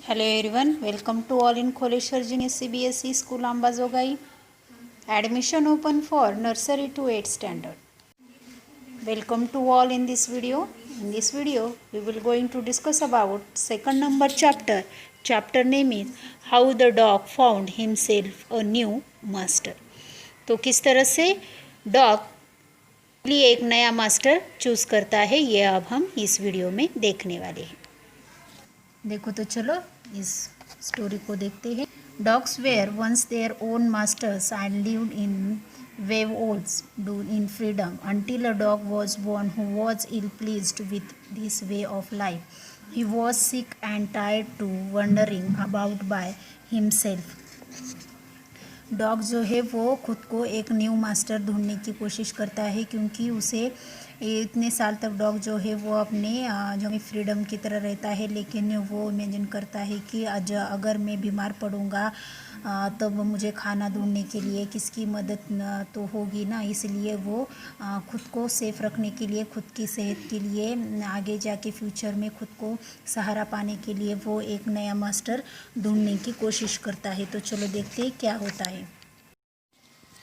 Hello everyone, welcome to all in Kholeshwar Junior CBSE School Ambazogai. Admission open for nursery to 8th standard. Welcome to all in this video. In this video, we will going to discuss about second number chapter. Chapter name is How the Dog Found Himself a New Master. तो किस तरह से dog लिए एक नया master choose करता है, ये अब हम इस वीडियो में देखने वाले हैं. देखो तो चलो इस स्टोरी को देखते हैं. Dogs were once their own masters and lived in wolves do in freedom until a dog was born who was ill pleased with this way of life. He was sick and tired to wandering about by himself. Dog जो है वो खुद को एक new master ढूंढने की कोशिश करता है, क्योंकि उसे इतने साल तक डॉग जो है वो अपने जो फ्रीडम की तरह रहता है, लेकिन वो इमेजिन करता है कि अगर मैं बीमार पड़ूंगा तब मुझे खाना ढूंढने के लिए किसकी मदद तो होगी ना. इसलिए वो खुद को सेफ रखने के लिए, खुद की सेहत के लिए, आगे जाके फ्यूचर में खुद को सहारा पाने के लिए वो एक नया मास्टर ढूंढने की कोशिश करता है. तो चलो देखते हैं क्या होता है.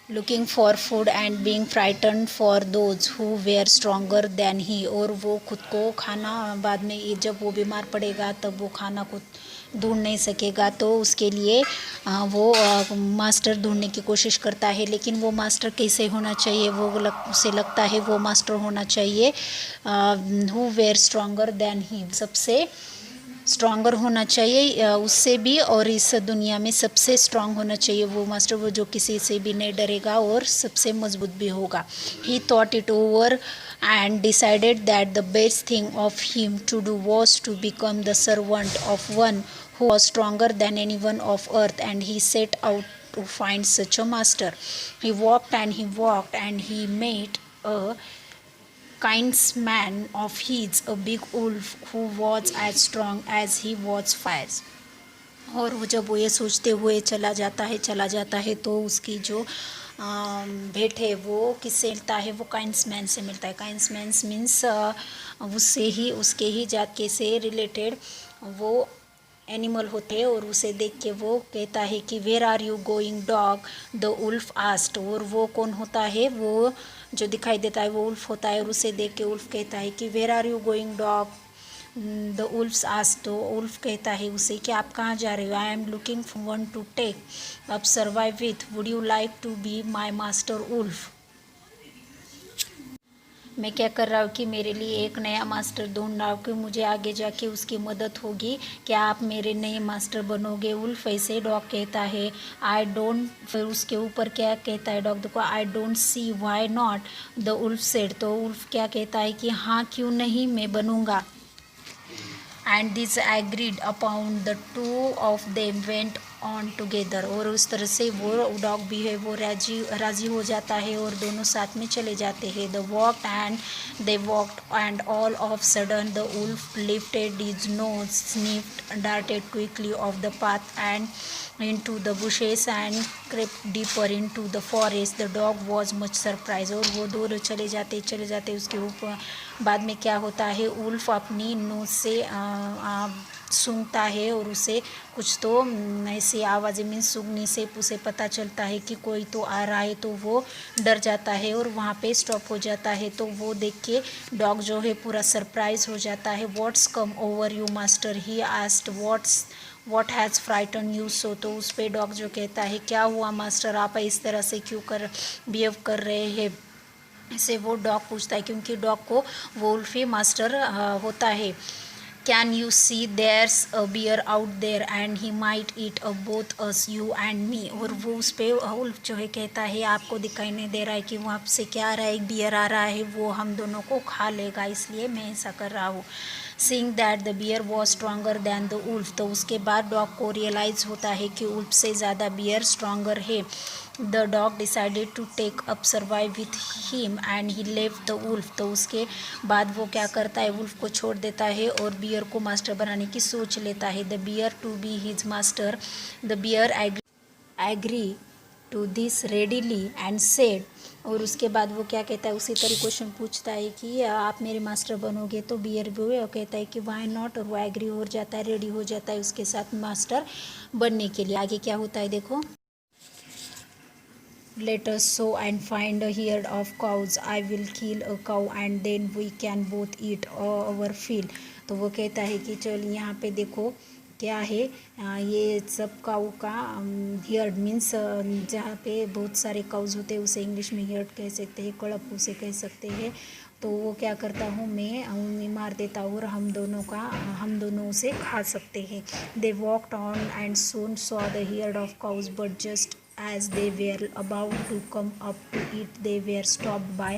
Looking for food and being frightened for those who were stronger than he. और वो खुद को खाना बाद में जब वो बीमार पड़ेगा तब वो खाना खुद ढूंढ नहीं सकेगा, तो उसके लिए वो मास्टर ढूंढने की कोशिश करता है. लेकिन वो मास्टर कैसे होना चाहिए, वो उसे लगता है वो मास्टर होना चाहिए who were stronger than he, सबसे स्ट्रॉन्गर होना चाहिए उससे भी, और इस दुनिया में सबसे स्ट्रॉन्ग होना चाहिए वो मास्टर, वो जो किसी से भी नहीं डरेगा और सबसे मजबूत भी होगा. ही thought it over and decided that the best thing of him to do was to become the servant of one who was stronger than anyone of earth, and he set out to find such a master. He walked and he walked and he met a kinsman of his, a big wolf who was as strong as he was fierce. और वो जब वो ये सोचते हुए चला जाता है तो उसकी जो भेंट है वो किससे मिलता है, वो काइंसमैन से मिलता है. काइंसमैन मीन्स उससे ही, उसके ही जात के से रिलेटेड वो एनिमल होते हैं. और उसे देख के वो कहता है कि where are you going dog, the wolf asked. और वो कौन होता है, वो जो दिखाई देता है वो उल्फ होता है. और उसे देख के उल्फ कहता है कि where are you going dog, the wolf's asked. तो उल्फ कहता है उसे कि आप कहाँ जा रहे हो. I am looking for one to take up survive with, would you like to be my master wolf. मैं क्या कर रहा हूँ कि मेरे लिए एक नया मास्टर ढूंढ रहा हूँ कि मुझे आगे जाके उसकी मदद होगी, क्या आप मेरे नए मास्टर बनोगे. उल्फ ऐसे डॉग कहता है आई डोंट, फिर उसके ऊपर क्या कहता है डॉग, देखो I don't see why not, the wolf said. तो उल्फ क्या कहता है कि हाँ क्यों नहीं, मैं बनूंगा. And this agreed upon the two of them went on together. और उस तरह से वो डॉग भी है वो राजी हो जाता है और दोनों साथ में चले जाते हैं. The walked and they walked and all of sudden the wolf lifted his nose, sniffed, darted quickly off the path and into the bushes and crept deeper into the forest. The dog was much surprised. और वो दोनों चले जाते उसके ऊपर. बाद में क्या होता है, उल्फ अपनी नोज से सूंघता है और उसे कुछ तो ऐसी आवाज़ें मीन सूंघने से उसे पता चलता है कि कोई तो आ रहा है. तो वो डर जाता है और वहाँ पे स्टॉप हो जाता है. तो वो देख के डॉग जो है पूरा सरप्राइज हो जाता है. What's come over you master, he asked. What has frighten you so. तो उस पर डॉग जो कहता है क्या हुआ मास्टर, आप इस तरह से क्यों बिहेव कर रहे हैं. इसे वो डॉग पूछता है, क्योंकि डॉग को वो उल्फी मास्टर होता है. Can you see there's a bear out there and he might eat a both us, you and me. और वो उस पर उल्फ जो है कहता है आपको दिखाई नहीं दे रहा है कि वहाँ से क्या आ रहा है, एक बियर आ रहा है, वो हम दोनों को खा लेगा, इसलिए मैं ऐसा कर रहा हूँ. Seeing that the bear was stronger than the wolf. तो उसके बाद डॉग को रियलाइज़ होता है कि उल्फ से ज़्यादा बियर स्ट्रॉन्गर है. The dog decided to take up survive with him and he left the wolf. तो उसके बाद वो क्या करता है, उल्फ को छोड़ देता है और बियर को मास्टर बनाने की सोच लेता है. The bear to be his master. The bear agree to this readily and said, और उसके बाद वो क्या कहता है, उसी तरह क्वेश्चन पूछता है कि आप मेरे मास्टर बनोगे, तो बियर वो कहता है कि वाई नॉट, और वो एग्री हो जाता है, रेडी हो जाता है उसके साथ मास्टर बनने के लिए। आगे क्या होता है देखो, let us sow and find a herd of cows. I will kill a cow and then we can both eat our fill. तो वो कहता है कि चल यहाँ पे देखो क्या है, ये सब काऊ का हियर्ड मीन्स जहाँ पे बहुत सारे काउज होते हैं उसे इंग्लिश में हियर्ड कह सकते हैं, कड़प उसे कह सकते हैं। तो वो क्या करता हूँ, मैं उन्हें मार देता हूँ और हम दोनों उसे खा सकते हैं। They walked on and soon saw the herd of cows, but just as they were about to come up to it, they were stopped by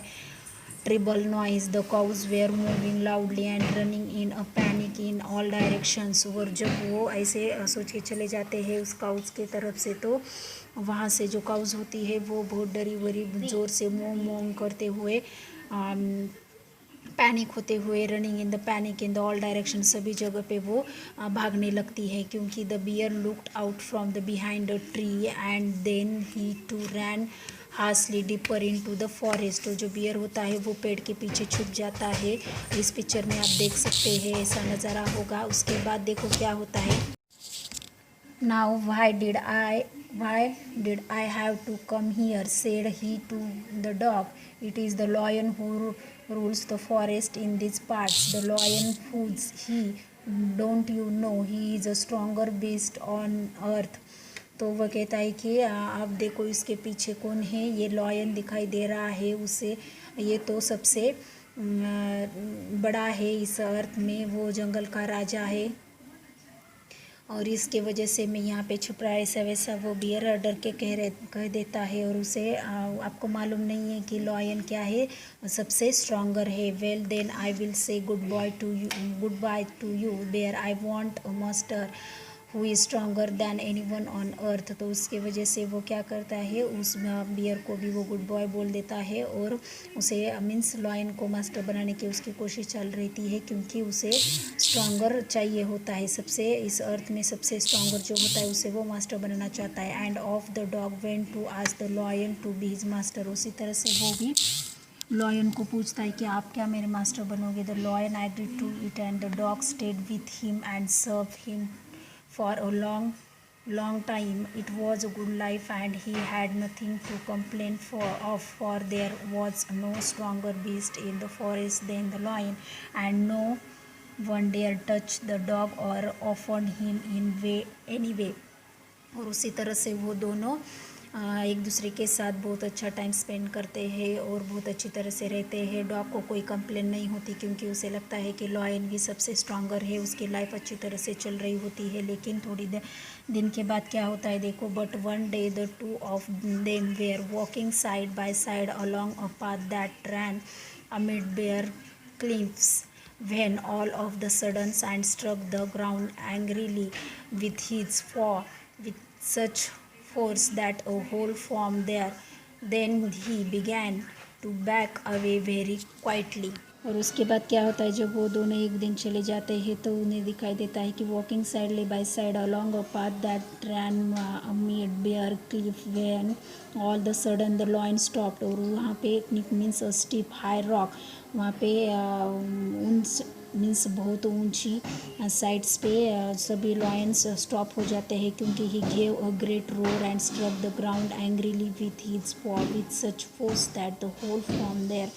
terrible noise. The cows were moving loudly and running in a panic in all directions. और जब वो ऐसे सोच के चले जाते हैं उस काउज के तरफ से, तो वहाँ से जो काउज होती है वो बहुत डरी वरी ज़ोर से मोम मोम करते हुए, पैनिक होते हुए, running in the panic in the all direction, सभी जगह पे वो भागने लगती है। क्योंकि the bear looked out from the behind a tree and then he too ran हार्सली deeper into the forest. जो बियर होता है वो पेड़ के पीछे छुप जाता है। इस पिक्चर में आप देख सकते हैं ऐसा नज़ारा होगा। उसके बाद देखो क्या होता है, now why did I have to come here, said he to the dog. It is the lion who rules the forest in these parts. The lion foods he, don't you know he is a stronger beast on earth. तो वह कहता है कि आप देखो इसके पीछे कौन है, ये लॉयन दिखाई दे रहा है उसे, ये तो सबसे बड़ा है इस अर्थ में, वो जंगल का राजा है और इसके वजह से मैं यहाँ पे छुप रहा है, ऐसा वैसा वो बियर डर के कह देता है। और उसे आपको मालूम नहीं है कि लॉयन क्या है, सबसे स्ट्रॉन्गर है। Well then I will say good bye to you bear, I want a master who is stronger than any one on earth. तो उसके वजह से वो क्या करता है, उस बियर को भी वो गुड बॉय बोल देता है और उसे मीन्स लॉयन को मास्टर बनाने की उसकी कोशिश चल रही है, क्योंकि उसे स्ट्रॉन्गर चाहिए होता है, सबसे इस अर्थ में सबसे स्ट्रॉन्गर जो होता है उसे वो मास्टर बनाना चाहता है। And off the dog went to ask the lion to be his master. उसी तरह से वो भी लॉयन को पूछता है कि आप क्या मेरे मास्टर बनोगे। The lion agreed to it and the dog stayed with him and serve him for a long time. It was a good life and he had nothing to complain for there was no stronger beast in the forest than the lion, and no one dared touch the dog or offend him in any way. और उसी तरह से वो दोनों एक दूसरे के साथ बहुत अच्छा टाइम स्पेंड करते हैं और बहुत अच्छी तरह से रहते हैं। डॉग को कोई कंप्लेन नहीं होती, क्योंकि उसे लगता है कि लॉयन भी सबसे स्ट्रॉन्गर है, उसकी लाइफ अच्छी तरह से चल रही होती है। लेकिन थोड़ी दिन के बाद क्या होता है देखो, but one day the two of them were walking side by side along a path that ran amid bare cliffs when all of the sudden and struck the ground angrily with his paw with such force that a hole formed there. Then he began to back away very quietly. और उसके बाद क्या होता है, जब वो दोनों एक दिन चले जाते हैं तो उन्हें दिखाई देता है कि walking side by side along a path that ran amid bare cliff when all the sudden the lion stopped. और वहाँ पे cliff means a steep high rock, वहाँ पे मीन्स बहुत ऊंची साइड्स पे सभी लॉयंस स्टॉप हो जाते हैं, क्योंकि he gave a great roar and struck the ground angrily with his paw with such force that the hole from there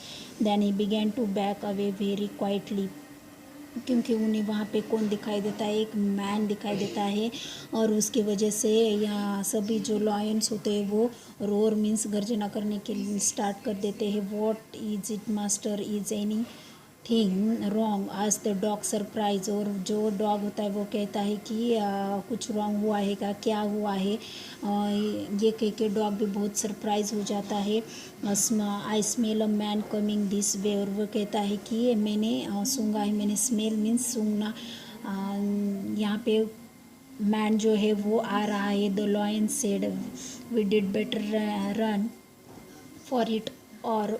then he began to back away very quietly. क्योंकि उन्हें वहाँ पे कौन दिखाई देता है, एक मैन दिखाई देता है, और उसकी वजह से यहाँ सभी जो लॉयंस होते हैं वो रोर मीन्स गर्जना करने के लिए स्टार्ट कर देते हैं। What is it master, is any thing wrong, आज द डॉग सरप्राइज। और जो डॉग होता है वो कहता है कि कुछ रॉन्ग हुआ है क्या हुआ है। ये कह के डॉग भी बहुत सरप्राइज हो जाता है। I smell a man coming this way, और वो कहता है कि मैंने सूंघा है, मैंने स्मेल मीन्स सूंघना, यहाँ पे मैन जो है वो आ रहा है। The lion said we did better run for it और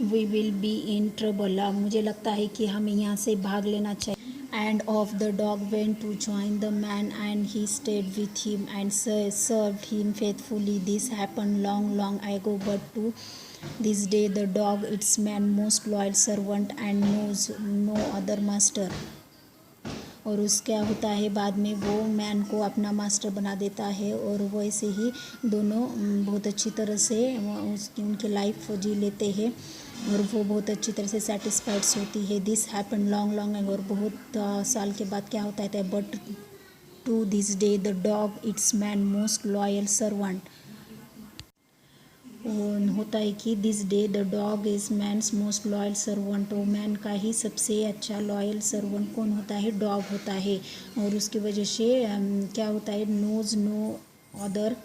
we will be in trouble. मुझे लगता है कि हमें यहाँ से भाग लेना चाहिए and of the dog went to join the man, and he stayed with him and served him faithfully. This happened long ago, but to this day the dog its man most loyal servant and knows no other master. और उस क्या होता है, बाद में वो man को अपना मास्टर बना देता है, और वो ऐसे ही दोनों बहुत अच्छी तरह से उनकी लाइफ जी लेते हैं, और वो बहुत अच्छी तरह से सेटिस्फाइड होती है. दिस हैपन लॉन्ग एगो, और बहुत साल के बाद क्या होता है, but to this day the dog its man most loyal servant. होता है कि this day the dog is man's most loyal servant. वो मैन का ही सबसे अच्छा लॉयल सर्वेंट कौन होता है, डॉग होता है. और उसकी वजह से क्या होता है, नोज नो अदर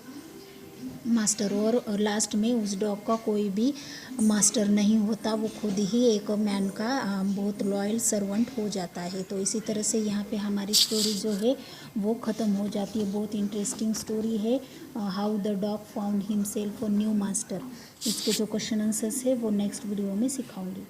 मास्टर. और लास्ट में उस डॉग का कोई भी मास्टर नहीं होता, वो खुद ही एक मैन का बहुत लॉयल सर्वेंट हो जाता है. तो इसी तरह से यहाँ पे हमारी स्टोरी जो है वो ख़त्म हो जाती है. बहुत इंटरेस्टिंग स्टोरी है, how the dog found himself a new master. इसके जो क्वेश्चन आंसर्स है वो नेक्स्ट वीडियो में सिखाऊंगी.